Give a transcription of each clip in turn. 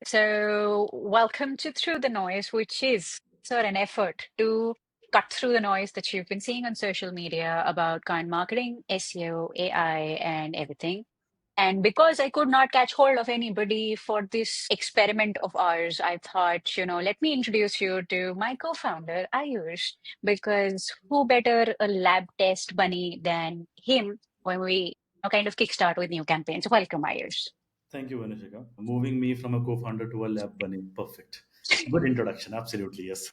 So, welcome to Through the Noise, which is sort of an effort to cut through the noise that you've been seeing on social media about kind marketing, SEO, AI, and everything. And because I could not catch hold of anybody for this experiment of ours, I thought, let me introduce you to my co-founder, Ayush, because who better a lab test bunny than him when we kind of kickstart with new campaigns. Welcome, Ayush. Thank you, Vanhishikha. Moving me from a co-founder to a lab bunny. Perfect. Good introduction. Absolutely, yes.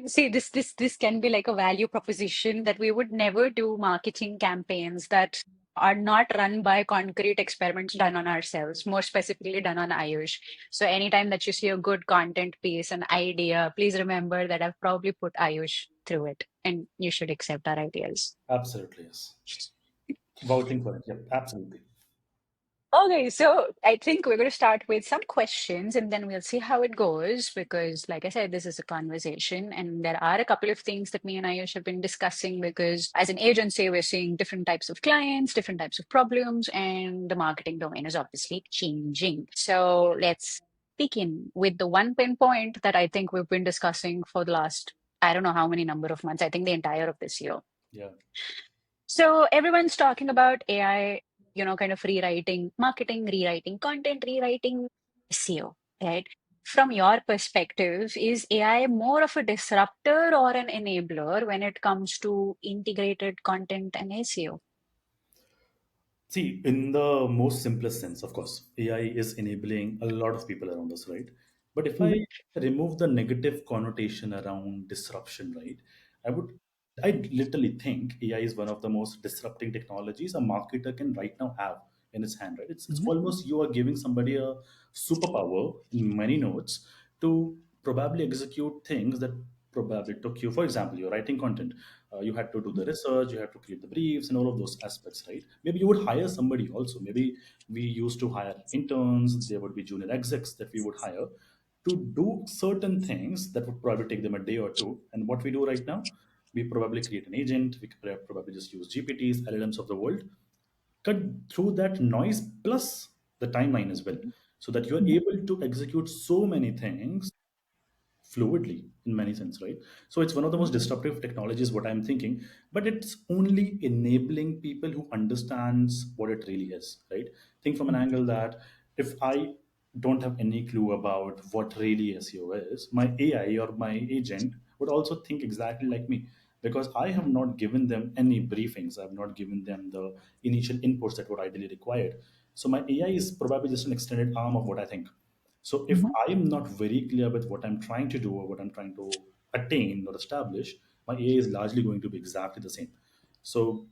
See, this can be like a value proposition that we would never do marketing campaigns that are not run by concrete experiments done on ourselves, more specifically done on Ayush. So anytime that you see a good content piece, an idea, please remember that I've probably put Ayush through it, and you should accept our ideas. Absolutely, yes. Vouching for it. Yep, absolutely. Okay, so I think we're going to start with some questions and then we'll see how it goes because, like I said, this is a conversation and there are a couple of things that me and Ayush have been discussing because, as an agency, we're seeing different types of clients, different types of problems, and the marketing domain is obviously changing. So let's begin with the one pinpoint that I think we've been discussing for the last, I don't know how many number of months, I think the entire of this year. Yeah. So everyone's talking about AI, kind of rewriting marketing, rewriting content, rewriting SEO, right? From your perspective, is AI more of a disruptor or an enabler when it comes to integrated content and SEO? See, in the most simplest sense, of course, AI is enabling a lot of people around us, right? But if I Mhm. remove the negative connotation around disruption, right, I would, I literally think AI is one of the most disrupting technologies a marketer can right now have in its hand, right? It's Mhm. almost you are giving somebody a superpower in many notes to probably execute things that probably took you, for example, you're writing content, you had to do the research, you had to create the briefs and all of those aspects, right? Maybe you would hire somebody also. Maybe we used to hire interns, there would be junior execs that we would hire to do certain things that would probably take them a day or two. And what we do right now, we probably create an agent, we could probably just use GPTs, LLMs of the world, cut through that noise plus the timeline as well, so that you're Mhm. able to execute so many things fluidly in many sense, right? So it's one of the most disruptive technologies, what I'm thinking, but it's only enabling people who understands what it really is, right? Think from an Mhm. angle that if I don't have any clue about what really SEO is, my AI or my agent would also think exactly like me, because I have not given them any briefings, I've not given them the initial inputs that were ideally required. So my AI is probably just an extended arm of what I think. So if Mhm. I am not very clear with what I'm trying to do or what I'm trying to attain or establish, my AI is largely going to be exactly the same. So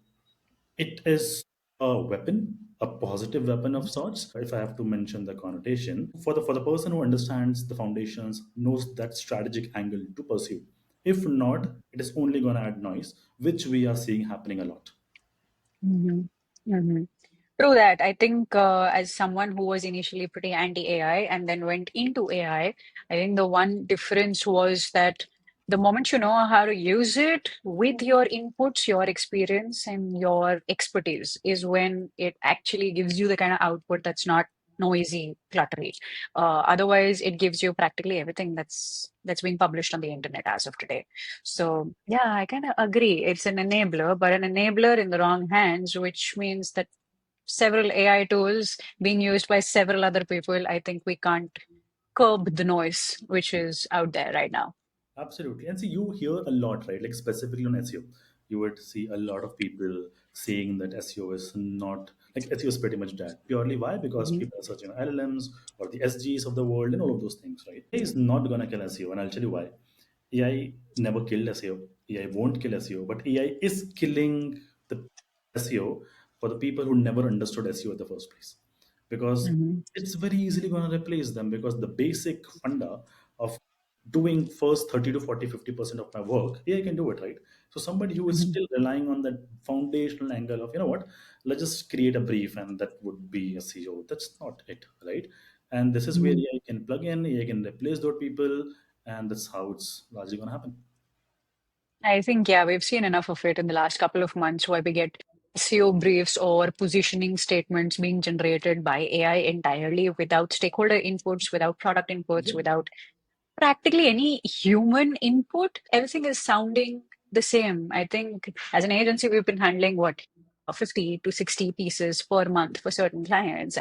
it is a weapon, a positive weapon of sorts. If I have to mention the connotation, for the person who understands the foundations, knows that strategic angle to pursue. If not, it is only going to add noise, which we are seeing happening a lot. Mhm. Mhm. True that. I think as someone who was initially pretty anti-AI and then went into AI, I think the one difference was that the moment you know how to use it with your inputs, your experience, and your expertise is when it actually gives you the kind of output that's not noisy, cluttery. Otherwise, it gives you practically everything that's being published on the internet as of today. So yeah, I kind of agree. It's an enabler, but an enabler in the wrong hands, which means that several AI tools being used by several other people, I think we can't curb the noise which is out there right now. Absolutely. And see, you hear a lot, right? Like specifically on SEO, you would see a lot of people saying that SEO is not like SEO is pretty much dead. Purely why? Because Mhm. people are searching on LLMs or the SGs of the world and all of those things, right? AI is not going to kill SEO. And I'll tell you why. AI never killed SEO. AI won't kill SEO, but AI is killing the SEO for the people who never understood SEO in the first place. Because Mhm. it's very easily going to replace them because the basic funda of doing first 30 to 40, 50% of my work, AI can do it, right? So somebody who is Mhm. still relying on that foundational angle of, you know what, let's just create a brief and that would be a CEO. That's not it, right? And this is where Mhm. AI can plug in, AI can replace those people, and that's how it's largely going to happen. I think, yeah, we've seen enough of it in the last couple of months where we get SEO briefs or positioning statements being generated by AI entirely without stakeholder inputs, without product inputs, Yep. without practically any human input. Everything is sounding the same. I think as an agency, we've been handling what, 50 to 60 pieces per month for certain clients.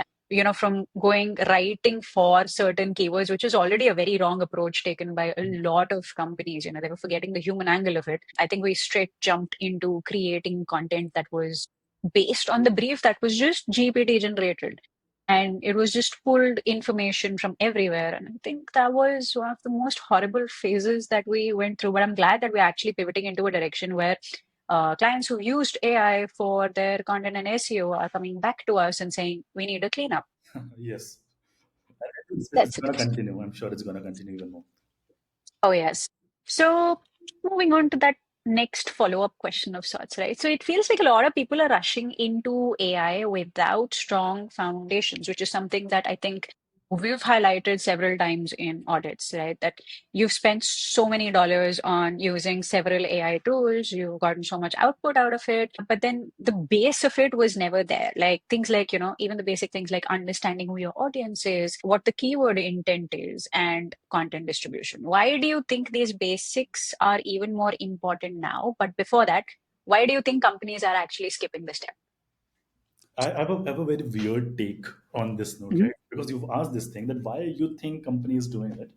From going writing for certain keywords, which is already a very wrong approach taken by a lot of companies. They were forgetting the human angle of it. I think we straight jumped into creating content that was based on the brief that was just GPT generated, and it was just pulled information from everywhere. And I think that was one of the most horrible phases that we went through. But I'm glad that we're actually pivoting into a direction where clients who used AI for their content and SEO are coming back to us and saying, we need a cleanup. Yes. It's That's going to it. continue. I'm sure it's going to continue even more. Oh, yes. So, moving on to that next follow-up question of sorts, right? So, it feels like a lot of people are rushing into AI without strong foundations, which is something that I think we've highlighted several times in audits, right? That you've spent so many dollars on using several AI tools, you've gotten so much output out of it, but then the base of it was never there. Like things like, even the basic things like understanding who your audience is, what the keyword intent is, and content distribution. Why do you think these basics are even more important now? But before that, why do you think companies are actually skipping the step? I have a very weird take on this note, Mhm, right? Because you've asked this thing that why you think company is doing it.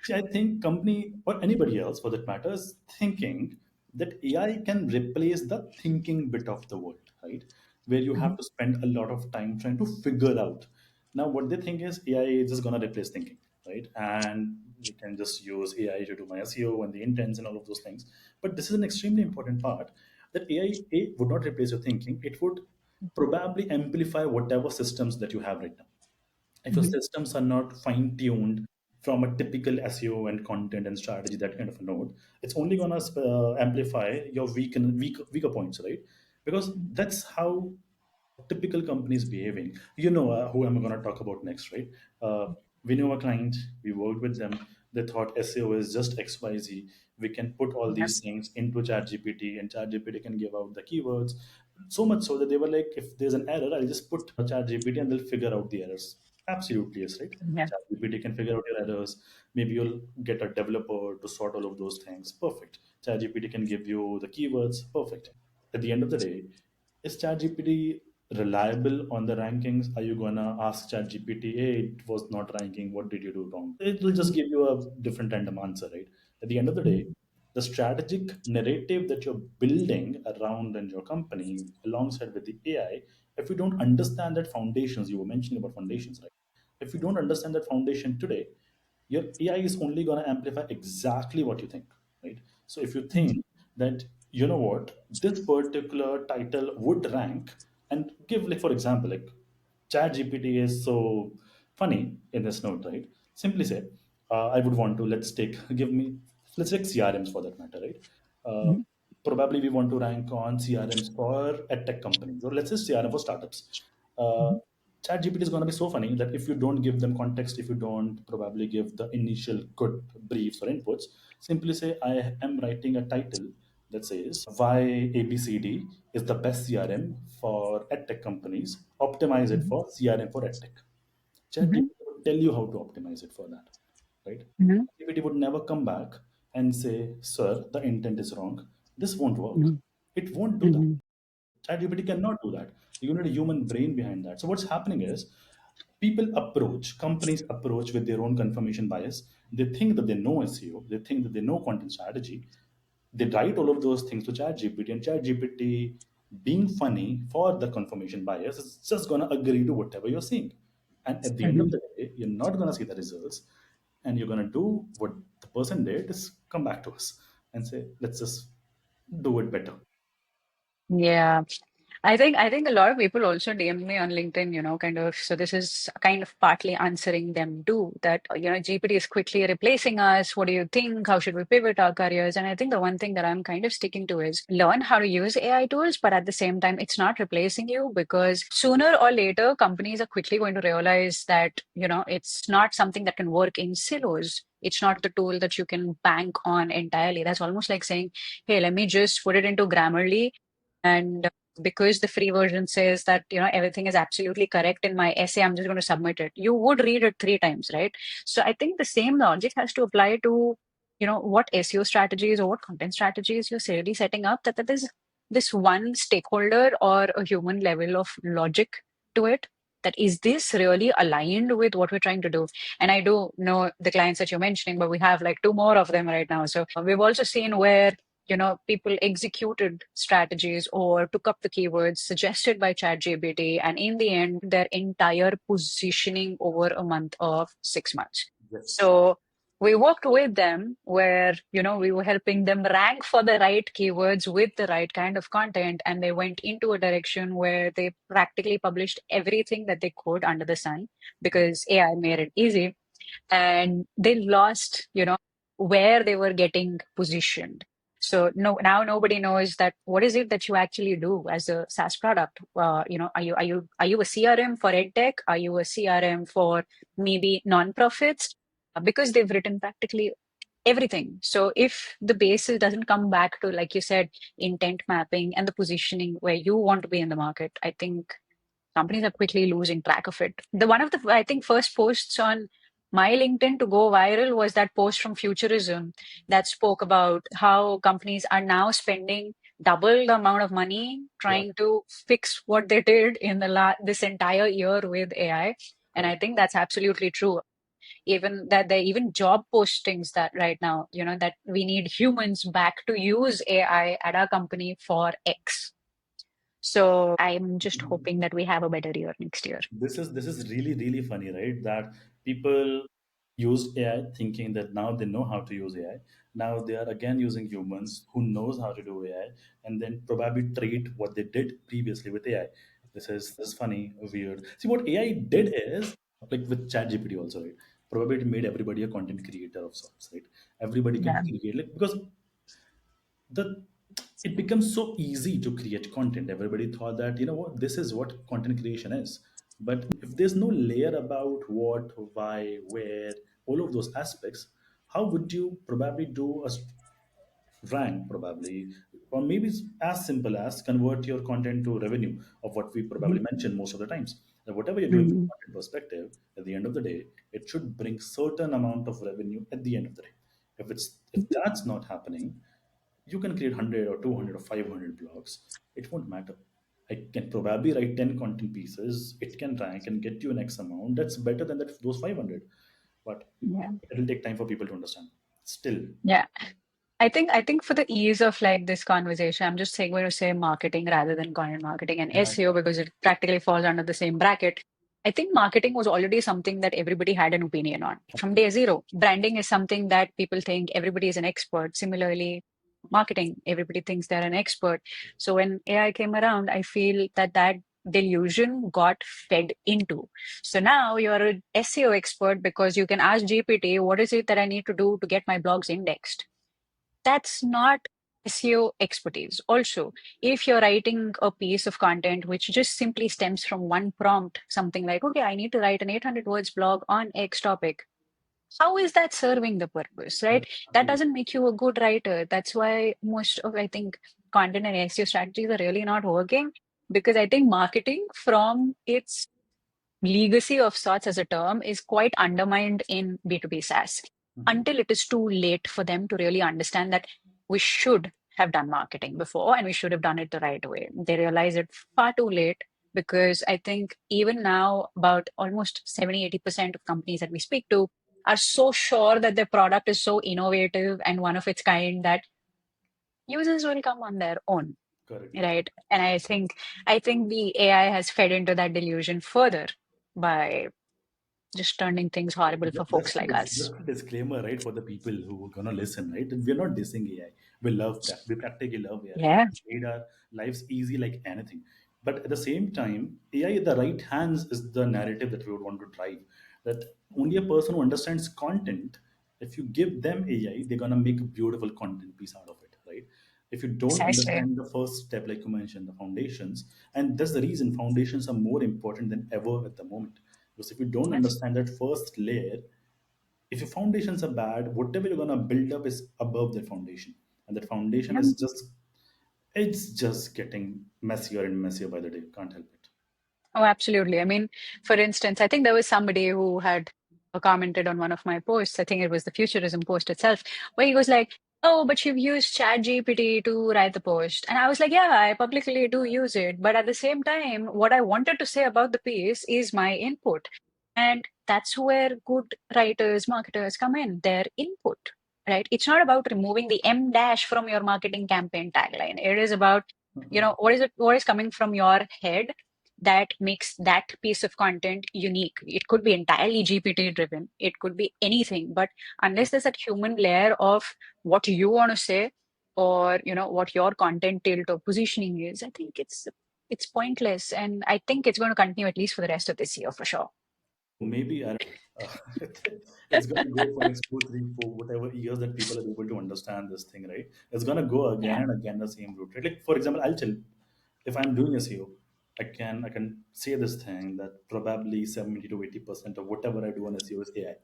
See, I think company or anybody else for that matter is thinking that AI can replace the thinking bit of the world, right? Where you have mhm, to spend a lot of time trying to figure out. Now, what they think is AI is just gonna replace thinking, right? And you can just use AI to do my SEO and the intents and all of those things. But this is an extremely important part that AI would not replace your thinking. It would probably amplify whatever systems that you have right now. If your mhm, systems are not fine tuned from a typical SEO and content and strategy, that kind of a node, it's only going to amplify your weaker points, right? Because that's how typical companies behaving. You know who I'm going to talk about next, right? We know a client, we worked with them. They thought SEO is just XYZ. We can put all these yes. things into ChatGPT, and ChatGPT can give out the keywords. So much so that they were like, if there's an error, I'll just put ChatGPT and they'll figure out the errors. Absolutely, yes, right? Yeah. ChatGPT can figure out your errors. Maybe you'll get a developer to sort all of those things. Perfect. ChatGPT can give you the keywords. Perfect. At the end of the day, is ChatGPT reliable on the rankings? Are you gonna ask ChatGPT, hey, it was not ranking, what did you do wrong? It will just give you a different random answer, right? At the end of the day, the strategic narrative that you're building around in your company alongside with the AI, if you don't understand that foundations, you were mentioning about foundations, right? If you don't understand that foundation today, your AI is only going to amplify exactly what you think, right? So if you think that, you know what, this particular title would rank, and give, like, for example, like chat gpt is so funny in this note, right? Simply say, I would want to, let's take, give me, let's take crms for that matter, right? uh, Mhm, Probably we want to rank on crms for edtech companies, or let's say crm for startups. uh, mhm, Chat GPT is going to be so funny that if you don't give them context, if you don't probably give the initial good briefs or inputs, simply say, I am writing a title that says why ABCD is the best CRM for edtech companies. Optimize it mhm, for CRM for edtech. mhm, ChatGPT would tell you how to optimize it for that, right? mhm, ChatGPT would never come back and say, "Sir, the intent is wrong. This won't work." mhm, It won't do that. mhm, ChatGPT cannot do that. You need a human brain behind that. So what's happening is companies approach with their own confirmation bias. They think that they know SEO, they think that they know content strategy. They write all of those things to ChatGPT, and ChatGPT, being funny for the confirmation bias, is just gonna agree to whatever you're seeing. And at the end of mhm. the day, you're not gonna see the results, and you're gonna do what the person did is come back to us and say, let's just do it better. Yeah. I think a lot of people also DM me on LinkedIn, kind of. So this is kind of partly answering them too, that GPT is quickly replacing us. What do you think? How should we pivot our careers? And I think the one thing that I'm kind of sticking to is learn how to use AI tools, but at the same time, it's not replacing you, because sooner or later, companies are quickly going to realize that it's not something that can work in silos. It's not the tool that you can bank on entirely. That's almost like saying, hey, let me just put it into Grammarly because the free version says that everything is absolutely correct in my essay, I'm just going to submit it. You would read it three times, right? So I think the same logic has to apply to what SEO strategies or what content strategies you're really setting up, that is this one stakeholder or a human level of logic to it, that is this really aligned with what we're trying to do. And I do know the clients that you're mentioning, but we have like two more of them right now. So we've also seen where people executed strategies or took up the keywords suggested by ChatGPT, and in the end, their entire positioning over a month of 6 months. Yes. So we worked with them where, we were helping them rank for the right keywords with the right kind of content. And they went into a direction where they practically published everything that they could under the sun because AI made it easy, and they lost, where they were getting positioned. So no, now nobody knows that what is it that you actually do as a SaaS product. Are you a CRM for edtech? Are you a CRM for maybe nonprofits? Because they've written practically everything. So if the basis doesn't come back to, like you said, intent mapping and the positioning where you want to be in the market, I think companies are quickly losing track of it. The one of the, I think, first posts on my LinkedIn to go viral was that post from Futurism that spoke about how companies are now spending double the amount of money Yeah. trying to fix what they did in this entire year with AI. And I Correct. think that's absolutely true. Even that they even job postings that right now, that we need humans back to use AI at our company for X. So I'm just hoping that we have a better year next year. This is really really funny, right? That people used AI thinking that now they know how to use AI. Now they are again using humans who knows how to do AI, and then probably treat what they did previously with AI. This is funny, weird. See what AI did is like with ChatGPT also, right? Probably it made everybody a content creator of sorts, right? Everybody can Yeah. create like because the it becomes so easy to create content. Everybody thought that what this is what content creation is, but if there's no layer about what, why, where, all of those aspects, how would you probably do a rank probably, or maybe it's as simple as convert your content to revenue of what we probably Mhm. mention most of the times, that whatever you're doing from a Mhm. content perspective, at the end of the day it should bring certain amount of revenue at the end of the day. If that's not happening, you can create 100 or 200 or 500 blogs. It won't matter. I can probably write 10 content pieces. It can rank and get you an X amount. That's better than those 500. But Yeah. it'll take time for people to understand. Still. Yeah. I think for the ease of like this conversation, I'm just saying going to say marketing rather than content marketing and Yeah. SEO because it practically falls under the same bracket. I think marketing was already something that everybody had an opinion on from day zero. Branding is something that people think everybody is an expert. Similarly, marketing, everybody thinks they're an expert. So when AI came around, I feel that delusion got fed into. So now you're an SEO expert because you can ask GPT, what is it that I need to do to get my blogs indexed? That's not SEO expertise. Also, if you're writing a piece of content which just simply stems from one prompt, something like, okay, I need to write an 800 words blog on X topic. How is that serving the purpose, right? Correct. That Agree. doesn't make you a good writer. That's why most of, I think, content and SEO strategies are really not working because I think marketing from its legacy of sorts as a term is quite undermined in B2B SaaS Mhm. until it is too late for them to really understand that we should have done marketing before and we should have done it the right way. They realize it far too late because I think even now, about almost 70-80% of companies that we speak to are so sure that their product is so innovative and one of its kind that users will come on their own. Correct. Right. And I think the AI has fed into that delusion further by just turning things horrible for folks like That's us. the disclaimer, right, for the people who are gonna listen, right? We're not dissing AI. We love that. We practically love AI. Yeah. It's made our lives easy like anything. But at the same time, AI in the right hands is the narrative that we would want to drive. That only a person who understands content, if you give them AI, they're gonna make a beautiful content piece out of it, right? If you don't Precisely. understand the first step, like you mentioned, the foundations, and that's the reason foundations are more important than ever at the moment. Because if you don't Yes. understand that first layer, if your foundations are bad, whatever you're gonna build up is above that foundation, and that foundation Yeah. is just It's just getting messier and messier by the day. Can't help it. Oh, absolutely. I mean, for instance, I think there was somebody who had commented on one of my posts. I think it was the futurism post itself, where he was like, "Oh, but you've used ChatGPT to write the post." And I was like, "Yeah, I publicly do use it. But at the same time, what I wanted to say about the piece is my input. And that's where good writers, marketers come in, their input, right? It's not about removing the M dash from your marketing campaign tagline. It is about, what is coming from your head that makes that piece of content unique. It could be entirely GPT driven, it could be anything, but unless there's that human layer of what you want to say, or what your content tilt or positioning is, I think it's pointless, and I think it's going to continue at least for the rest of this year for sure. Maybe I don't know. It's going to go for next 2, 3, 4, whatever years that people are able to understand this thing, right? It's going to go again Yeah. and again the same route, right? Like for example, I'll tell, if I'm doing SEO, I can say this thing that probably 70 to 80% of whatever I do on SEO is AI,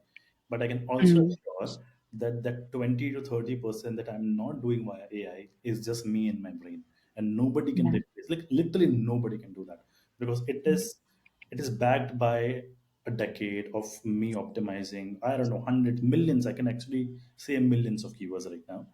but I can also Mm. assure that that 20 to 30% that I'm not doing via AI is just me in my brain, and nobody can Yeah. replace. Like literally nobody can do that because it is backed by a decade of me optimizing. I don't know, hundred millions. I can actually say millions of keywords right now.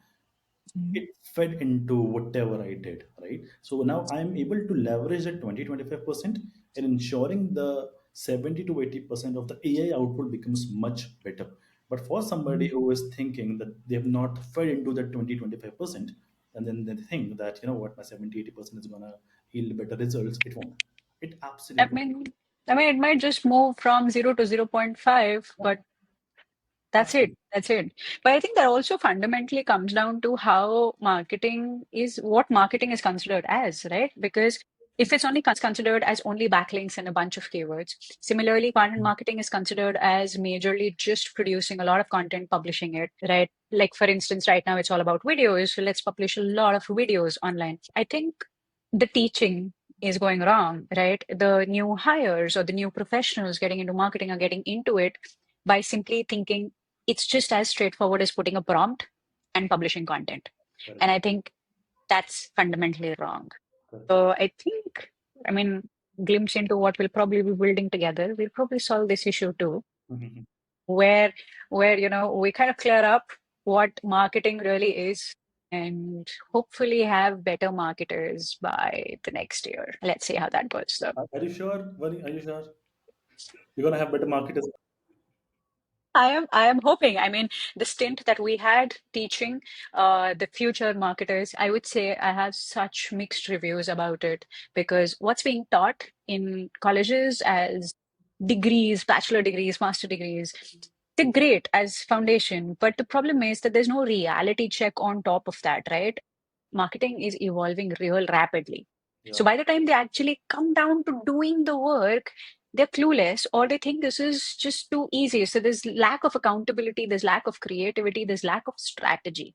Mm. It fed into whatever I did, right? So now I'm able to leverage that 20 to 25% and ensuring the 70 to 80% of the AI output becomes much better. But for somebody Mm. who is thinking that they have not fed into that 20 to 25%, and then they think that, what, my 70 to 80% is gonna yield better results, it won't. It I absolutely mean, I mean, it might just move from 0 to 0.5, but won't. that's it. Absolutely. That's it. But I think that also fundamentally comes down to how what marketing is considered as, right? Because if it's only considered as only backlinks and a bunch of keywords, similarly, content marketing is considered as majorly just producing a lot of content, publishing it, right? Like, for instance, right now it's all about videos. So let's publish a lot of videos online. I think the teaching is going wrong, right? The new hires or the new professionals getting into marketing are getting into it by simply thinking it's just as straightforward as putting a prompt and publishing content. Correct. And I think that's fundamentally wrong. Correct. So I think, I mean, glimpse into what we'll probably be building together, we'll probably solve this issue too, Mhm. where we kind of clear up what marketing really is, and hopefully have better marketers by the next year. Let's see how that goes though. Are you sure, Vani? Are you sure you're gonna have better marketers? I am hoping. I mean, the stint that we had teaching the future marketers, I would say I have such mixed reviews about it, because what's being taught in colleges as degrees, bachelor degrees, master degrees, they're great as foundation. But the problem is that there's no reality check on top of that, right? Marketing is evolving real rapidly. So Yeah. by the time they actually come down to doing the work, they're clueless, or they think this is just too easy. So there's lack of accountability, there's lack of creativity, there's lack of strategy.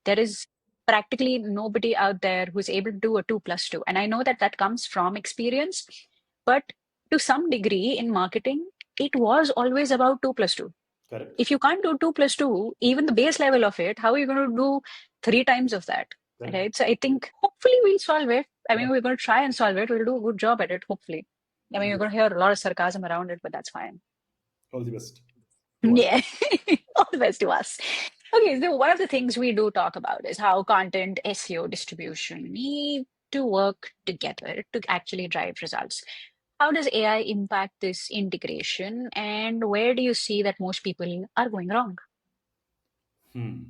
There is practically nobody out there who's able to do a 2 plus 2. And I know that that comes from experience, but to some degree in marketing, it was always about 2 plus 2. Correct. If you can't do 2 plus 2, even the base level of it, how are you going to do three times of that? Correct. Right. So I think hopefully we'll solve it. I Yeah. mean, we're going to try and solve it. We'll do a good job at it, hopefully. I mean, you're going to hear a lot of sarcasm around it, but that's fine. All the best to us. Yeah. All the best to us. Okay, so one of the things we do talk about is how content, SEO, distribution need to work together to actually drive results. How does AI impact this integration, and where do you see that most people are going wrong? Hmm.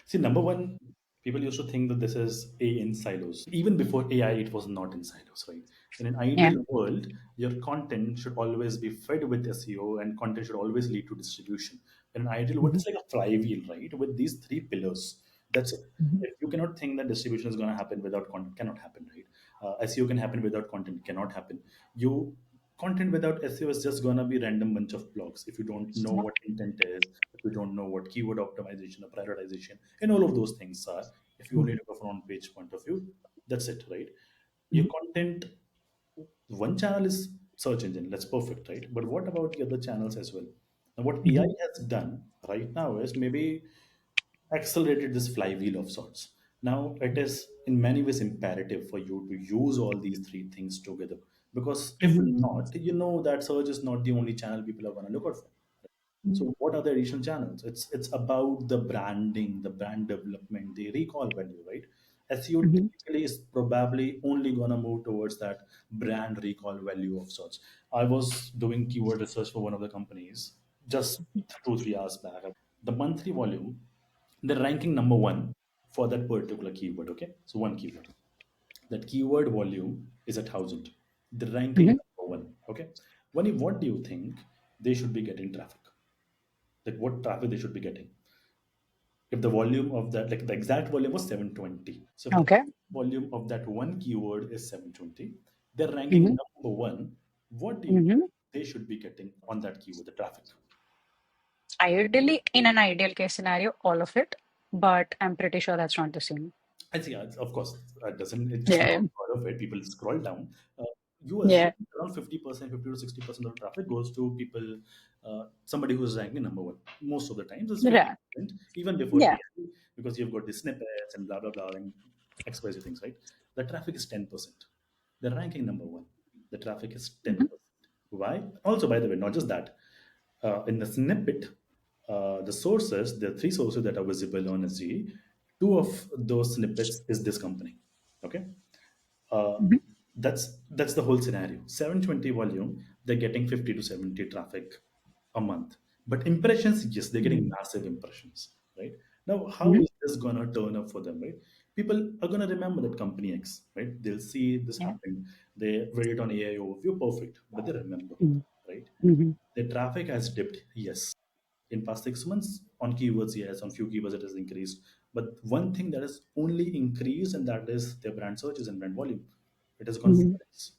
See, number one, people used to think that this is A in silos. Even before AI, it was not in silos, right? In an Yeah. ideal world, your content should always be fed with SEO and content should always lead to distribution. In an ideal world, Mhm. it's like a flywheel, right? With these three pillars. That's it. Mhm. If you cannot think that distribution is going to happen without content, cannot happen, right? SEO can happen without content, cannot happen. You content without SEO is just gonna be random bunch of blogs if you don't know Yep. what intent is, if you don't know what keyword optimization or prioritization and all of those things are. If you only Mhm. look from on page point of view, that's it, right? Your Mhm. content, one channel is search engine, that's perfect, right? But what about the other channels as well? Now, what AI Mhm. has done right now is maybe accelerated this flywheel of sorts. Now, it is in many ways imperative for you to use all these three things together, because if Mhm. not, you know that search is not the only channel people are going to look out for. Mhm. So, what are the additional channels? It's about the branding, the brand development, the recall value, right? SEO Mhm. typically is probably only gonna move towards that brand recall value of search. I was doing keyword research for one of the companies just 2 3 hours back. The monthly volume, they're ranking number one for that particular keyword. Okay, so one keyword. That keyword volume is 1,000. The ranking Mhm. number one. Okay, what do you think they should be getting traffic? Like what traffic they should be getting? If the volume of that, like the exact volume was 720, so if the Okay. volume of that one keyword is 720, they're ranking Mhm. number one. What do you Mhm. think they should be getting on that keyword, the traffic? Ideally, in an ideal case scenario, all of it, but I'm pretty sure that's not the same. I see. Of course, it should Yeah. not be all of it. People scroll down. Uh, you assume Yeah. around 50%, 50 to 60% of the traffic goes to people, somebody who's ranking number one. Most of the times, it's Yeah. 50%, even before Yeah. AI, because you've got the snippets and blah blah blah and XYZ things, right? The traffic is 10%. The ranking number one. The traffic is Mhm. 10%. Why? Also, by the way, not just that. In the snippet, the sources, the three sources that are visible on SGE, two of those snippets is this company. Okay, uh, Mhm. that's the whole scenario. 720 volume, they're getting 50 to 70 traffic a month. But impressions, yes, they're getting Mhm. massive impressions, right? Now, how Mhm. is this gonna turn up for them, right? People are gonna remember that company X, right? They'll see this Yeah. happened. They read it on AI overview, perfect, but they remember, Mhm. right? Mhm. The traffic has dipped, yes. In past 6 months, on keywords, yes, on few keywords it has increased. But one thing that has only increased, and that is their brand searches and brand volume. It has gone Mhm. 4x,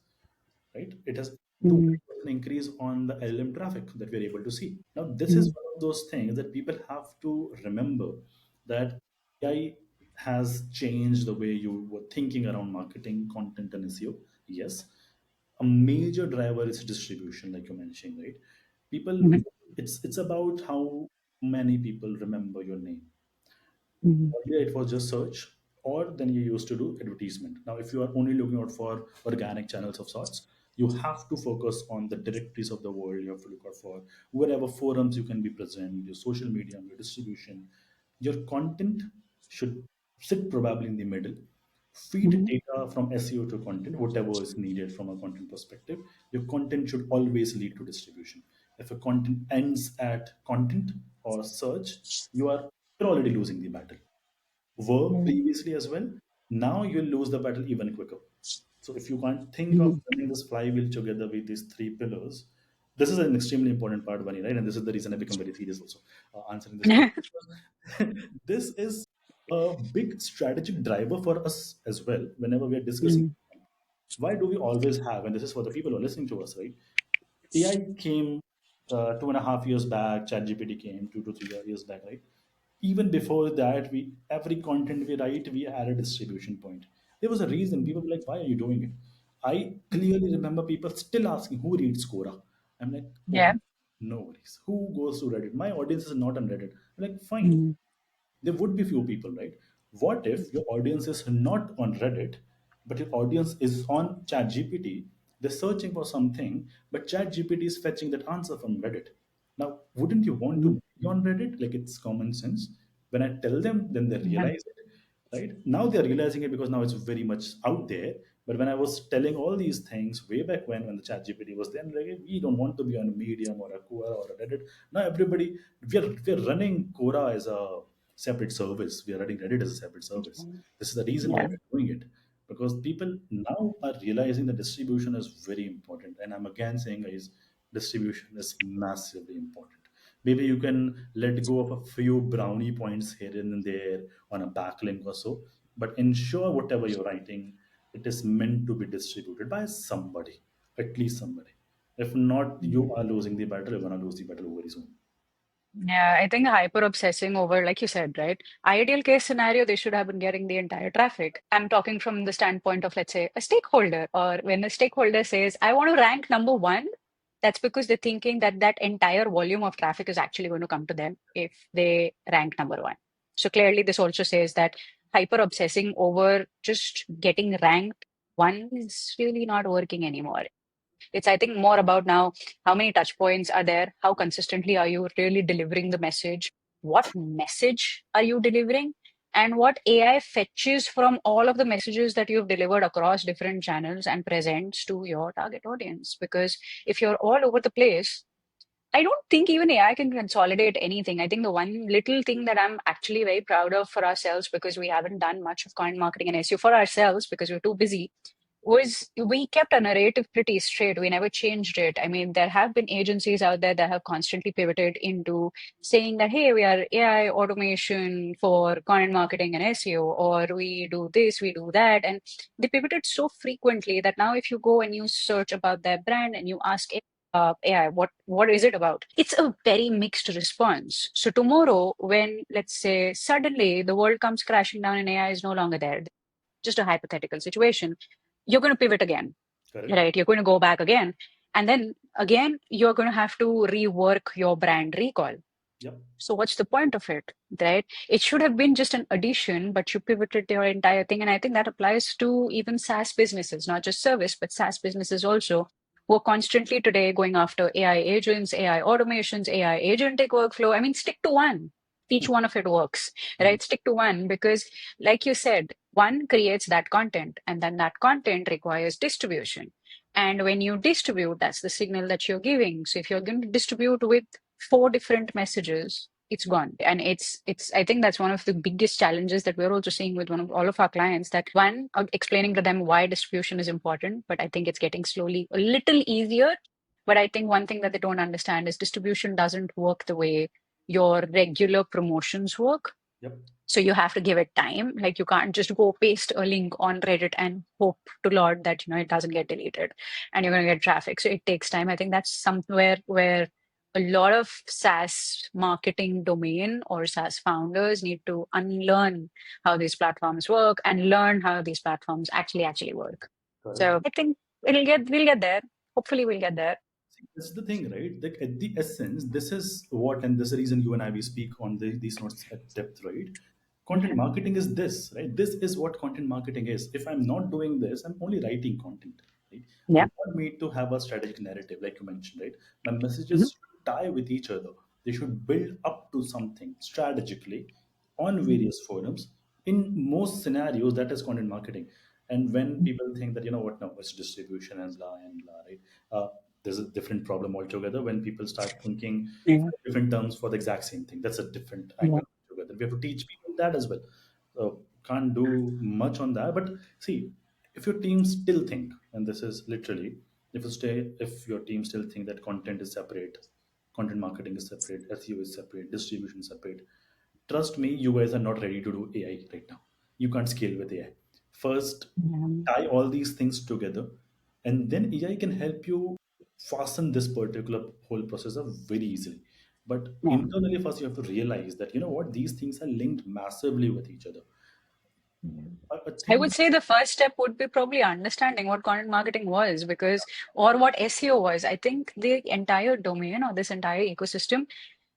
right? It has Mhm. 200% increase on the LLM traffic that we're able to see. Now, this is Mhm. one of those things that people have to remember, that AI has changed the way you were thinking around marketing, content, and SEO. Yes, a major driver is distribution, like you mentioned, right? People, Mhm. it's about how many people remember your name. Mhm. Earlier, it was just search, or then you used to do advertisement. Now, if you are only looking out for organic channels of sorts, you have to focus on the directories of the world. You have to look out for wherever forums you can be present, your social media, your distribution. Your content should sit probably in the middle. Feed Mhm. data from SEO to content, whatever is needed from a content perspective. Your content should always lead to distribution. If a content ends at content or search, you're already losing the battle. Were Mhm. previously as well. Now you'll lose the battle even quicker. So if you can't think of Mhm. running this flywheel together with these three pillars, this is an extremely important part, Vani, right? And this is the reason I become very serious also answering this question. This is a big strategic driver for us as well whenever we are discussing. Mhm. Why do we always have, and this is for the people who are listening to us, right? AI came 2.5 years back, ChatGPT came 2 to 3 years back, right? Even before that, we every content we write, we add a distribution point. There was a reason. People were like, why are you doing it? I clearly remember people still asking who reads Quora. I'm like, Yeah. okay, no worries. Who goes to Reddit? My audience is not on Reddit. I'm like, fine, Mhm. there would be few people, right? What if your audience is not on Reddit, but your audience is on ChatGPT? They're searching for something, but ChatGPT is fetching that answer from Reddit. Now, wouldn't you want Mhm. to be on Reddit? Like it's common sense. When I tell them, then they Yeah. realize it, right? Now they're realizing it because now it's very much out there. But when I was telling all these things way back when the ChatGPT was there, like, we don't want to be on a Medium or a Quora or a Reddit. Now everybody, we're running Quora as a separate service. We are running Reddit as a separate service. This is the reason why Yeah. we're doing it, because people now are realizing that distribution is very important. And I'm again saying, guys, distribution is massively important. Maybe you can let go of a few brownie points here and there on a backlink or so, but ensure whatever you're writing, it is meant to be distributed by somebody, at least somebody. If not, you are losing the battle. You're gonna lose the battle very soon. Yeah, I think hyper obsessing over, like you said, right? Ideal case scenario, they should have been getting the entire traffic. I'm talking from the standpoint of, let's say, a stakeholder, or when a stakeholder says, I want to rank number one, that's because they're thinking that that entire volume of traffic is actually going to come to them if they rank number one. So clearly, this also says that hyper obsessing over just getting ranked one is really not working anymore. It's, I think, more about now how many touch points are there? How consistently are you really delivering the message? What message are you delivering? And what AI fetches from all of the messages that you've delivered across different channels and presents to your target audience? Because if you're all over the place, I don't think even AI can consolidate anything. I think the one little thing that I'm actually very proud of for ourselves, because we haven't done much of content marketing and SEO for ourselves because we're too busy, was we kept our narrative pretty straight. We never changed it. I mean, there have been agencies out there that have constantly pivoted into saying that, hey, we are AI automation for content marketing and SEO, or we do this, we do that. And they pivoted so frequently that now if you go and you search about their brand and you ask AI, what is it about? It's a very mixed response. So tomorrow, when let's say suddenly the world comes crashing down and AI is no longer there, just a hypothetical situation, you're going to pivot again, Correct. right? You're going to go back again. And then again, you're going to have to rework your brand recall. Yep. So what's the point of it, right? It should have been just an addition, but you pivoted your entire thing. And I think that applies to even SaaS businesses, not just service, but SaaS businesses also, who are constantly today going after AI agents, AI automations, AI agentic workflow. I mean, stick to one. Each one of it works, Mhm. right? Stick to one because, like you said, one creates that content, and then that content requires distribution. And when you distribute, that's the signal that you're giving. So if you're going to distribute with four different messages, it's gone. And it's I think that's one of the biggest challenges that we're also seeing with one of all of our clients, that one, explaining to them why distribution is important, but I think it's getting slowly a little easier. But I think one thing that they don't understand is distribution doesn't work the way your regular promotions work. Yep. So you have to give it time. Like you can't just go paste a link on Reddit and hope to Lord that it doesn't get deleted and you're going to get traffic. So it takes time. I think that's somewhere where a lot of SaaS marketing domain or SaaS founders need to unlearn how these platforms work and learn how these platforms actually work. Correct. So I think we'll get there. Hopefully we'll get there. See, that's the thing, right? Like at the essence, this is what, and this is the reason you and I we speak on these notes at depth, right? Content Mhm. marketing is this, right? This is what content marketing is. If I'm not doing this, I'm only writing content, right? I Yeah. want me to have a strategic narrative, like you mentioned, right? My Mhm. messages should tie with each other. They should build up to something strategically on Mhm. various forums. In most scenarios, that is content marketing. And when people think that, you know what, no, it's distribution and blah, right? Uh, there's a different problem altogether when people start thinking Yeah. different terms for the exact same thing. That's a different Yeah. angle altogether. We have to teach people that as well. Can't do much on that. But see, if your team still think, and this is literally, if your team still think that content is separate, content marketing is separate, SEO is separate, distribution is separate, trust me, you guys are not ready to do AI right now. You can't scale with AI. First, Yeah. tie all these things together, and then AI can help you fasten this particular whole process up very easily. But Yeah. internally, first, you have to realize that, you know what, these things are linked massively with each other. A I thing. would say the first step would be probably understanding what content marketing was, because, or what SEO was. I think the entire domain or this entire ecosystem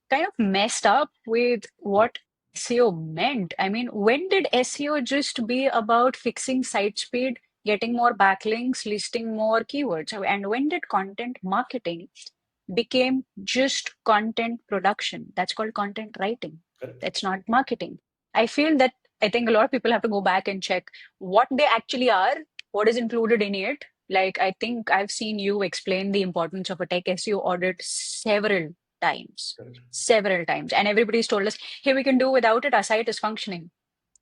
kind of messed up with what SEO meant. I mean, when did SEO just be about fixing site speed, getting more backlinks, listing more keywords? And when did content marketing became just content production? That's called content writing. Correct. That's not marketing. I feel that I think a lot of people have to go back and check what they actually are, what is included in it. Like, I think I've seen you explain the importance of a tech SEO audit times, Correct. several times. And everybody's told us, hey, we can do without it, our site is functioning.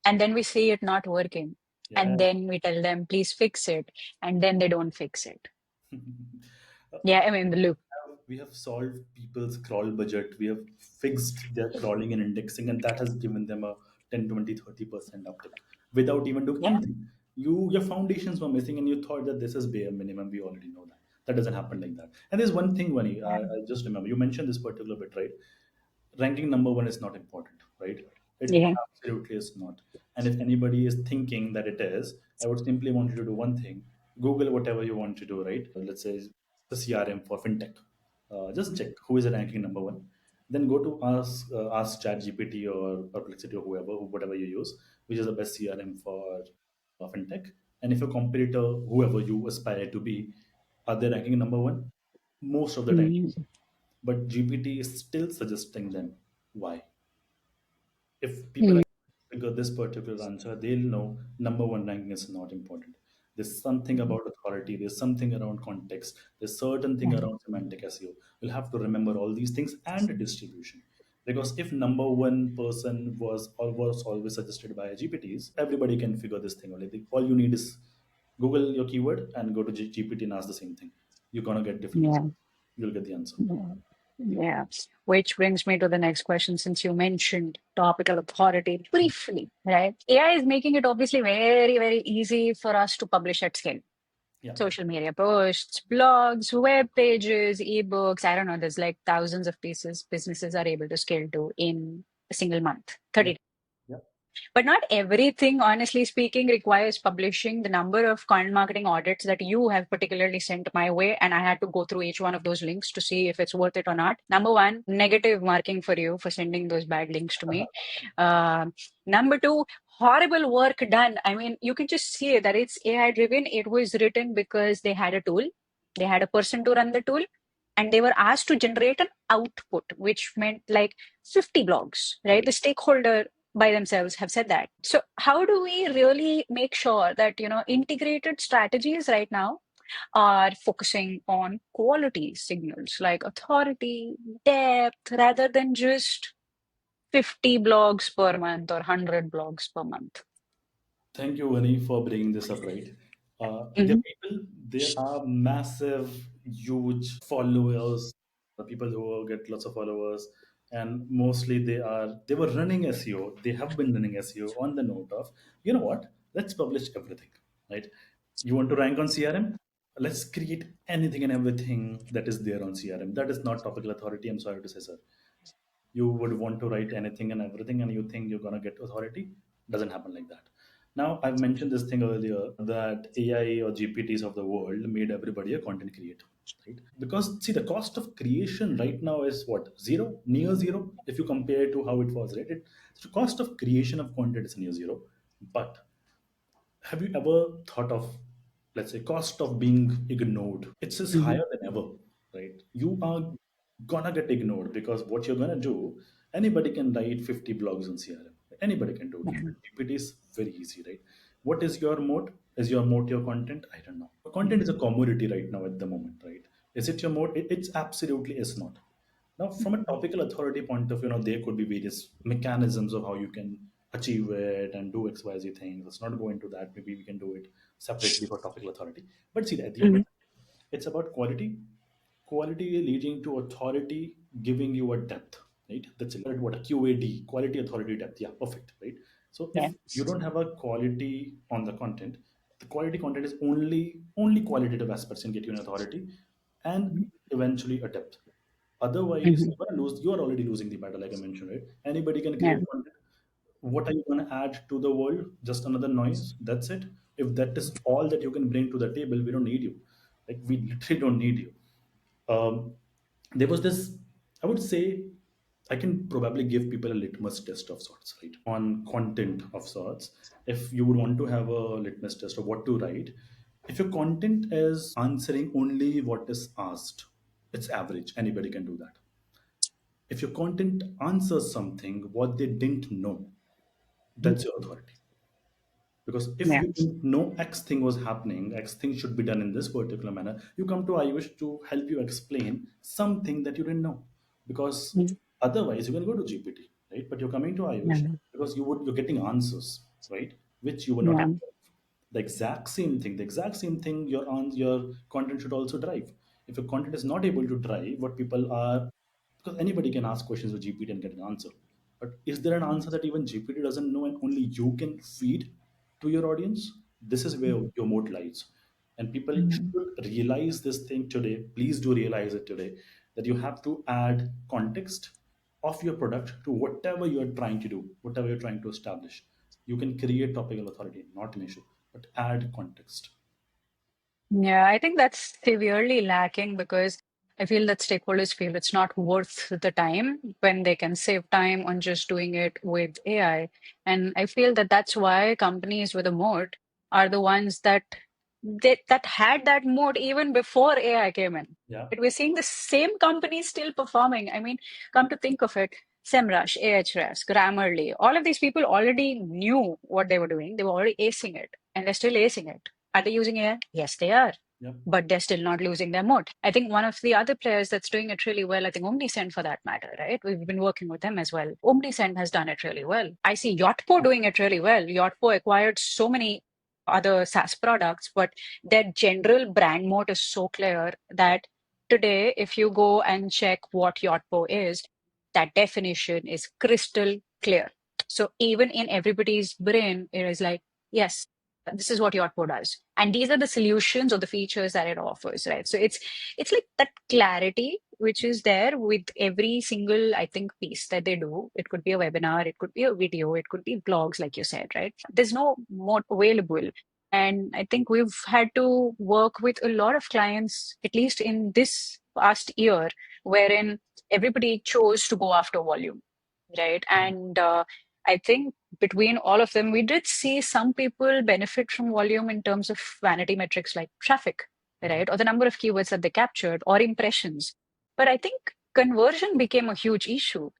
And then we see it not working. Yeah. And then we tell them, please fix it. And then they don't fix it. Uh, Yeah, I mean, the loop. we have solved people's crawl budget. We have fixed their crawling and indexing, and that has given them a 10, 20, 30% uptick without even doing Yeah. anything. Your foundations were missing, and you thought that this is bare minimum. We already know that. That doesn't happen like that. And there's one thing, Vani, Yeah. I just remember you mentioned this particular bit, right? Ranking number one is not important, right? It Yeah. absolutely is not. And if anybody is thinking that it is, I would simply want you to do one thing: Google whatever you want to do, right? Let's say the CRM for fintech. Just check who is ranking number one. Then go to ask ChatGPT or Perplexity or whoever, whatever you use, which is the best CRM for fintech. And if your competitor, whoever you aspire to be, are they ranking number one? Most of the time, Mm. but GPT is still suggesting them. Why? If people Mm. are figure this particular answer, they'll know number one ranking is not important. There's something about authority, there's something around context, there's certain thing Yeah. around semantic SEO. You'll have to remember all these things and distribution. Because if number one person was always suggested by GPTs, everybody can figure this thing out. Like, all you need is Google your keyword and go to GPT and ask the same thing. You're gonna get different Yeah. results. You'll get the answer. Yeah. Yeah. Which brings me to the next question, since you mentioned topical authority briefly, right? AI is making it obviously very, very easy for us to publish at scale. Yeah. Social media posts, blogs, web pages, ebooks. I don't know. There's like thousands of pieces businesses are able to scale to in a single month, Yeah. 30. Yeah. But not everything, honestly speaking, requires publishing. The number of content marketing audits that you have particularly sent my way, and I had to go through each one of those links to see if it's worth it or not. Number one, negative marking for you for sending those bad links to me. Number two, horrible work done. I mean, you can just see that it's AI driven. It was written because they had a tool, they had a person to run the tool, and they were asked to generate an output, which meant like 50 blogs, right? Correct. The stakeholder by themselves have said that. So how do we really make sure that, integrated strategies right now are focusing on quality signals like authority, depth, rather than just 50 blogs per month or 100 blogs per month? Thank you, Vani, for bringing this up, right? There Hmm. are people, there are massive, huge followers, the people who get lots of followers, and mostly they were running SEO. They have been running SEO on the note of, you know what? Let's publish everything, right? You want to rank on CRM? Let's create anything and everything that is there on CRM. That is not topical authority. I'm sorry to say, sir. You would want to write anything and everything and you think you're going to get authority. Doesn't happen like that. Now, I've mentioned this thing earlier that AI or GPTs of the world made everybody a content creator, right? Because see, the cost of creation right now is what? Zero, near zero. If you compare to how it was, right? The cost of creation of content is near zero. But have you ever thought of, let's say, cost of being ignored? It's just Hmm. higher than ever, right? You are gonna get ignored because what you're gonna do, anybody can write 50 blogs on CRM. Anybody can do that. Yeah. GPT is very easy, right? What is your moat? Is your moat your content? I don't know. Content is a commodity right now at the moment, right? Is it your moat? It's absolutely is not. Now, from a topical authority point of view, there could be various mechanisms of how you can achieve it and do XYZ things. Let's not go into that. Maybe we can do it separately for topical authority. But see, at the end Hmm. of the day, it's about quality. Quality leading to authority, giving you a depth, right? That's it. What a QAD, quality, authority, depth. Yeah, perfect, right? So Yeah. if you don't have a quality on the content, the quality content is only qualitative aspects can get you an authority, and eventually a depth. Otherwise, Hmm. you are already losing the battle, like I mentioned, right? Anybody can Yeah. create content. What are you going to add to the world? Just another noise. That's it. If that is all that you can bring to the table, we don't need you. Like, we literally don't need you. There was this, I would say, I can probably give people a litmus test of sorts, right? On content of sorts. If you would want to have a litmus test of what to write, if your content is answering only what is asked, it's average. Anybody can do that. If your content answers something what they didn't know, that's your authority. Because if Yeah. you didn't know X thing was happening, X thing should be done in this particular manner, you come to Ayush to help you explain something that you didn't know. Because Mhm. otherwise, you can go to GPT, right? But you're coming to Ayush Yeah. because you're getting answers, right? Which you were not Yeah. aware of. The exact same thing your content should also drive. If your content is not able to drive what people are, because anybody can ask questions to GPT and get an answer. But is there an answer that even GPT doesn't know and only you can feed to your audience? This is where your moat lies. And people Mhm. should realize this thing today. Please do realize it today that you have to add context of your product to whatever you're trying to do, whatever you're trying to establish. You can create topical authority, not an issue, but add context. Yeah, I think that's severely lacking because I feel that stakeholders feel it's not worth the time when they can save time on just doing it with AI. And I feel that that's why companies with a moat are the ones that had that moat even before AI came in. Yeah. But we're seeing the same companies still performing. I mean, come to think of it, SEMrush, Ahrefs, Grammarly, all of these people already knew what they were doing. They were already acing it, and they're still acing it. Are they using AI? Yes, they are, Yeah. but they're still not losing their moat. I think one of the other players that's doing it really well, I think Omnisend for that matter, right? We've been working with them as well. Omnisend has done it really well. I see Yotpo doing it really well. Yotpo acquired so many other SaaS products, but their general brand moat is so clear that today, if you go and check what Yotpo is, that definition is crystal clear. So even in everybody's brain, it is like, yes, this is what Yotpo does. And these are the solutions or the features that it offers, right? So it's like that clarity which is there with every single, I think, piece that they do. It could be a webinar, it could be a video, it could be blogs, like you said, right? There's no more available. And I think we've had to work with a lot of clients, at least in this past year, wherein everybody chose to go after volume, right? And I think between all of them, we did see some people benefit from volume in terms of vanity metrics like traffic, Okay. right? Or the number of keywords that they captured or impressions. But I think conversion became a huge issue.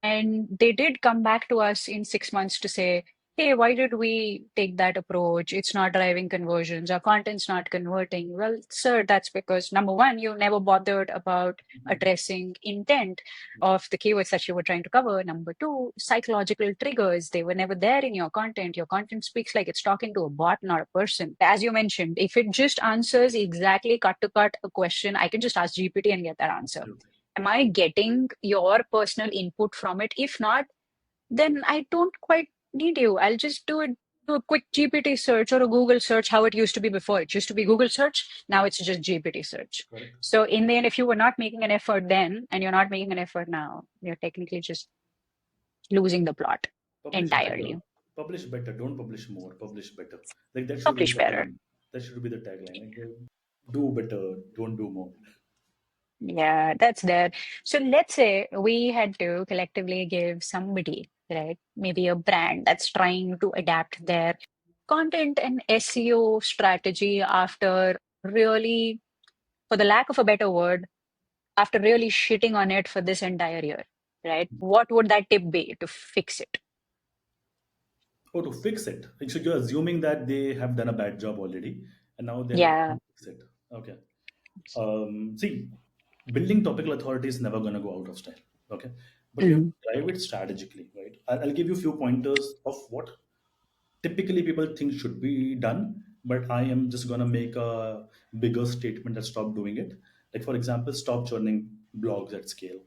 And they did come back to us in 6 months to say, hey, why did we take that approach? It's not driving conversions. Our content's not converting. Well, sir, that's because number one, you never bothered about Mhm. addressing intent of the keywords that you were trying to cover. Number two, psychological triggers. They were never there in your content. Your content speaks like it's talking to a bot, not a person. As you mentioned, if it just answers exactly cut to cut a question, I can just ask GPT and get that answer. Absolutely. Am I getting your personal input from it? If not, then I don't quite need you. I'll just do a quick GPT search or a Google search, how it used to be before. It used to be Google search. Now Yeah. it's just GPT search. Correct. So in the end, if you were not making an effort then and you're not making an effort now, you're technically just losing the plot Publish better. entirely. Publish better. Don't publish more. Publish better. Like that should be Publish the better. tagline. That should be the tagline. Like, do better. Don't do more. Yeah, that's there. So let's say we had to collectively give somebody, right, maybe a brand that's trying to adapt their content and SEO strategy after really, for the lack of a better word, after really shitting on it for this entire year, right? What would that tip be to fix it? Oh, to fix it. Like, so you're assuming that they have done a bad job already, and now they're Yeah. looking to fix it. Okay. See, building topical authority is never going to go out of style. Okay. But you have Mhm. to drive it strategically, right? I'll give you a few pointers of what typically people think should be done, but I am just going to make a bigger statement that stop doing it. Like, for example, stop churning blogs at scale,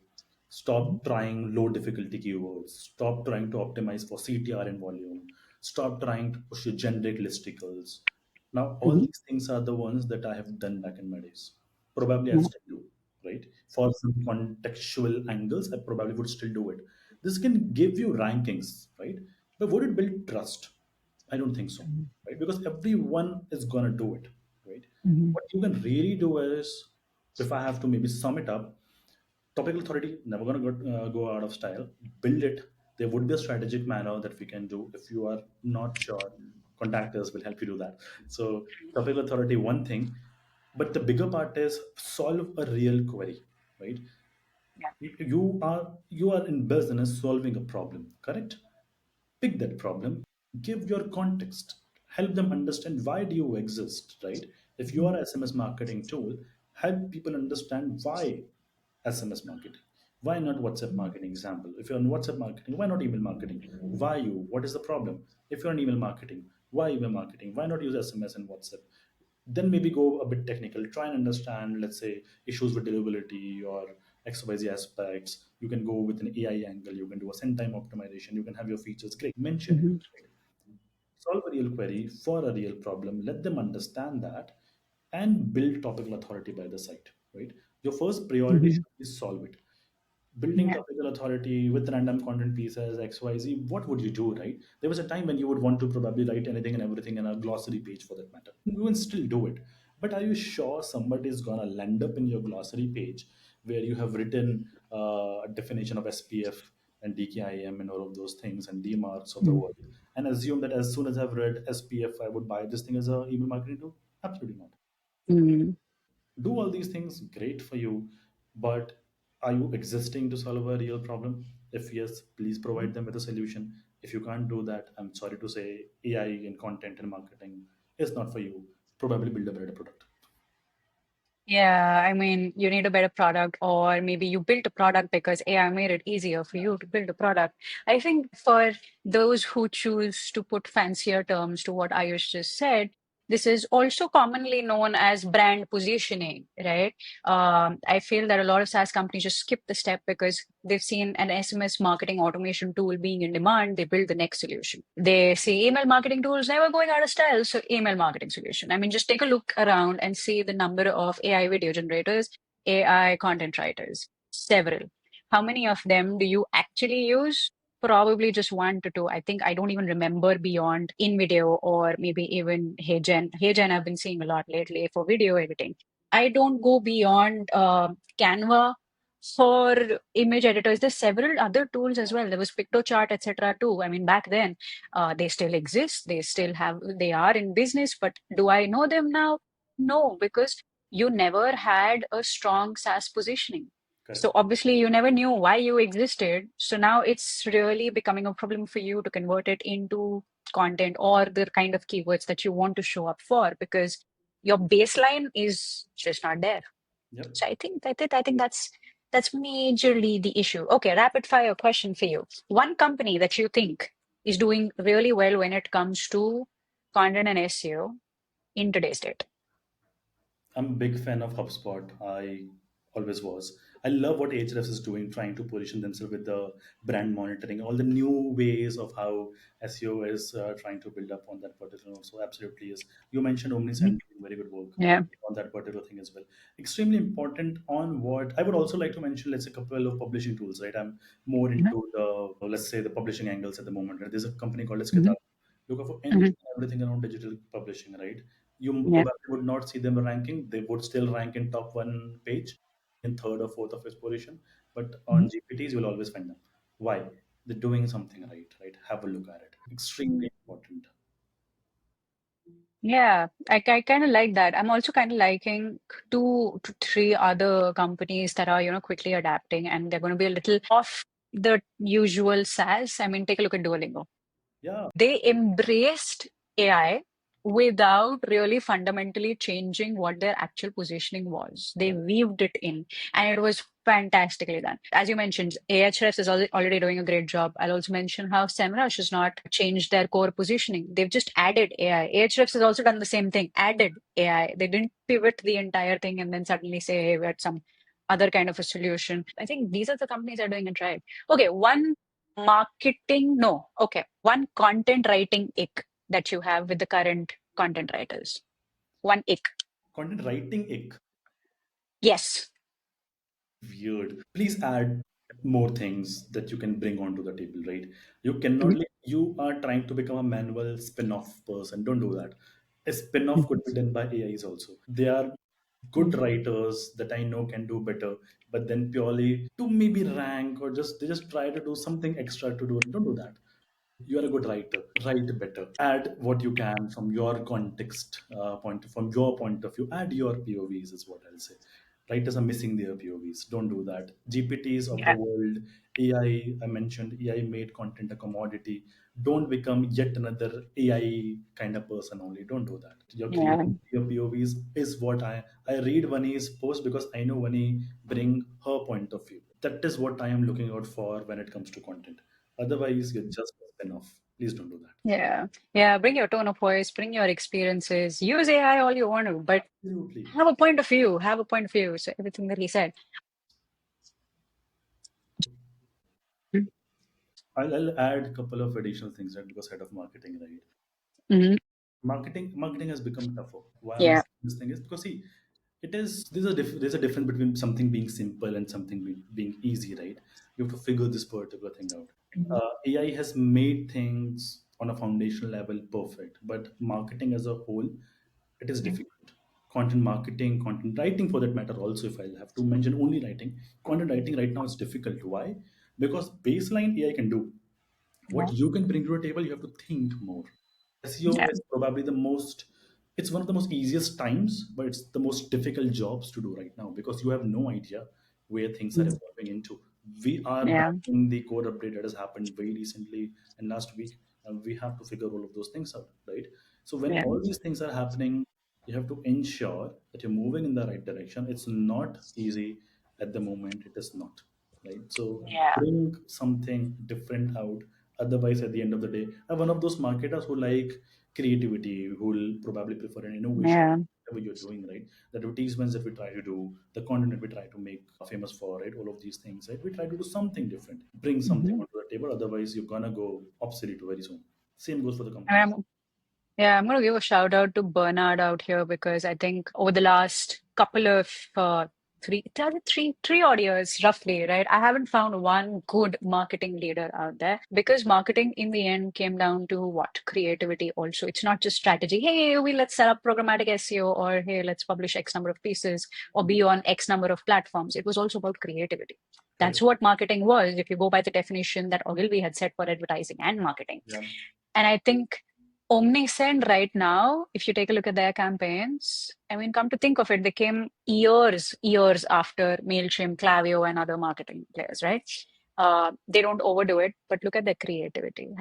stop trying low difficulty keywords, stop trying to optimize for CTR and volume, stop trying to push your generic listicles. Now all Mhm. these things are the ones that I have done back in my days, probably I Mhm. still do, right? For some contextual angles I probably would still do it. This can give you rankings, right? But would it build trust? I don't think so, right? Because everyone is gonna do it, right? Mhm. What you can really do is, if I have to maybe sum it up, topical authority never gonna go out of style. Build it. There would be a strategic manner that we can do. If you are not sure, contact us. Will help you do that. So topical authority, one thing, but the bigger part is solve a real query, right? Yeah. You are in business solving a problem, correct? Pick that problem, give your context, help them understand why do you exist, right? If you are a SMS marketing tool, help people understand why SMS marketing, why not WhatsApp marketing. Example, if you're on WhatsApp marketing, why not email marketing? Why you, what is the problem? If you're on email marketing, why email marketing, why not use SMS and WhatsApp? Then maybe go a bit technical, try and understand, let's say, issues with deliverability or XYZ aspects. You can go with an AI angle, you can do a send time optimization, you can have your features, great, mention it. Mhm. Right? Solve a real query for a real problem, let them understand that, and build topical authority by the site, right? Your first priority Mhm. should be solve it. Building Yeah. topical authority with random content pieces, XYZ, what would you do, right? There was a time when you would want to probably write anything and everything in a glossary page for that matter. You can still do it. But are you sure somebody is gonna land up in your glossary page where you have written a definition of SPF and DKIM and all of those things and DMARCs of the Mm. world, and assume that as soon as I've read SPF, I would buy this thing as a email marketing tool? Absolutely not. Mm. Do all these things, great for you, but are you existing to solve a real problem? If yes, please provide them with a solution. If you can't do that, I'm sorry to say, AI in content and marketing is not for you. Probably build a better product. Yeah, I mean, you need a better product, or maybe you built a product because AI made it easier for you to build a product. I think for those who choose to put fancier terms to what Ayush just said, this is also commonly known as brand positioning, right? I feel that a lot of SaaS companies just skip the step because they've seen an SMS marketing automation tool being in demand. They build the next solution. They see email marketing tools never going out of style, so email marketing solution. I mean, just take a look around and see the number of AI video generators, AI content writers, several. How many of them do you actually use? Probably just one to two. I think I don't even remember beyond InVideo or maybe even HeyGen. HeyGen I've been seeing a lot lately for video editing. I don't go beyond Canva for image editors. There's several other tools as well. There was PictoChart, etc. too. I mean, back then, they still exist. They still have. They are in business. But do I know them now? No, because you never had a strong SaaS positioning. So Correct. obviously, you never knew why you existed. So now it's really becoming a problem for you to convert it into content or the kind of keywords that you want to show up for because your baseline is just not there. Yep. So I think that's majorly the issue. Okay, rapid fire question for you. One company that you think is doing really well when it comes to content and SEO in today's date. I'm a big fan of HubSpot. I always was. I love what Ahrefs is doing, trying to position themselves with the brand monitoring, all the new ways of how SEO is trying to build up on that particular note. So absolutely is. You mentioned Mhm. Omnisend doing very good work Yeah. on that particular thing as well. Extremely important on what I would also like to mention. Let's say a couple of publishing tools, right? I'm more Mhm. into the let's say the publishing angles at the moment. Right? There's a company called Mhm. Kitab. Look for Mhm. anything, everything around digital publishing, right? You Yeah. probably would not see them ranking. They would still rank in top one page, in third or fourth of its position. But on Mhm. GPTs, you'll always find them. Why? They're doing something right, right? Have a look at it. Mm. Extremely important. Yeah, I kind of like that. I'm also kind of liking two to three other companies that are, quickly adapting and they're going to be a little off the usual SaaS. I mean, take a look at Duolingo. Yeah, They embraced AI without really fundamentally changing what their actual positioning was. They correct. weaved it in, and it was fantastically done. As you mentioned, Ahrefs is already doing a great job. I'll also mention how SEMrush has not changed their core positioning. They've just added AI. Ahrefs has also done the same thing, added AI. They didn't pivot the entire thing and then suddenly say, hey, we're at some other kind of a solution. I think these are the companies that are doing it right. Okay, one marketing, no. Okay. One content writing ick that you have with the current content writers. One ick. Content writing ick. Yes. Weird. Please add more things that you can bring onto the table, right? You cannot, Mhm. like, you are trying to become a manual spin off person. Don't do that. A spin off could Mhm. be done by AIs also. They are good Mhm. writers that I know can do better, but then purely to maybe rank or just they just try to do something extra to do it. Don't do that. You are a good writer. Write better. Add what you can from your context from your point of view. Add your POVs is what I'll say. Writers are missing their POVs. Don't do that. GPTs of the Yeah. world, AI. I mentioned AI made content a commodity. Don't become yet another AI kind of person only. Don't do that. Your Yeah. creativity, your POVs is what I read Vani's post because I know Vani bring her point of view. That is what I am looking out for when it comes to content. Otherwise, you're just a spin-off. Please don't do that. Yeah. Yeah. Bring your tone of voice, bring your experiences, use AI all you want to, but Absolutely. have a point of view. Have a point of view. So everything that he said. I'll add a couple of additional things, right? Because head of marketing, right? Mm-hmm. Marketing has become tougher. Why am I Yeah. saying this thing is because see, it is there's a difference between something being simple and something being easy, right? You have to figure this particular thing out. Mhm. AI has made things on a foundational level perfect, but marketing as a whole, it is Yeah. difficult. content marketing, content writing for that matter. Also, if I'll have to mention only writing, content writing right now is difficult. Why? Because baseline AI can do. What Yeah. you can bring to the table, you have to think more. SEO Yeah. is probably the most, it's one of the most easiest times, but it's the most difficult jobs to do right now because you have no idea where things are Mm. evolving into. We are Yeah. back in the core update that has happened very recently and last week, and we have to figure all of those things out, right? So when Yeah. all these things are happening, you have to ensure that you're moving in the right direction. It's not easy at the moment, it is not, right? So Yeah. bring something different out. Otherwise, at the end of the day, I'm one of those marketers who like creativity, who will probably prefer an innovation, Yeah. whatever you're doing, right? The advertisements that we try to do, the content that we try to make famous for, right? All of these things, right? We try to do something different, bring something Hmm. onto the table. Otherwise, you're gonna go obsolete very soon. Same goes for the And companies. yeah, I'm going to give a shout out to Bernard out here because I think over the last couple of three odd years, roughly, right? I haven't found one good marketing leader out there because marketing in the end came down to what? Creativity also. It's not just strategy. Hey, let's set up programmatic SEO, or hey, let's publish X number of pieces or be on X number of platforms. It was also about creativity. That's Correct. what marketing was, if you go by the definition that Ogilvy had set for advertising and marketing. Yeah. And I think Omnisend right now, if you take a look at their campaigns, I mean, come to think of it, they came years after MailChimp, Klaviyo, and other marketing players, right? They don't overdo it, but look at their creativity.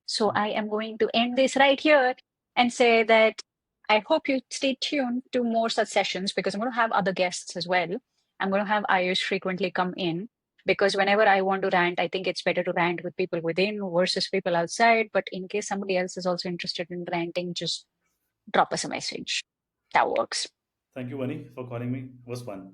So I am going to end this right here and say that I hope you stay tuned to more such sessions because I'm going to have other guests as well. I'm going to have Ayush frequently come in because whenever I want to rant, I think it's better to rant with people within versus people outside. But in case somebody else is also interested in ranting, just drop us a message. That works. Thank you, Vani, for calling me. It was fun.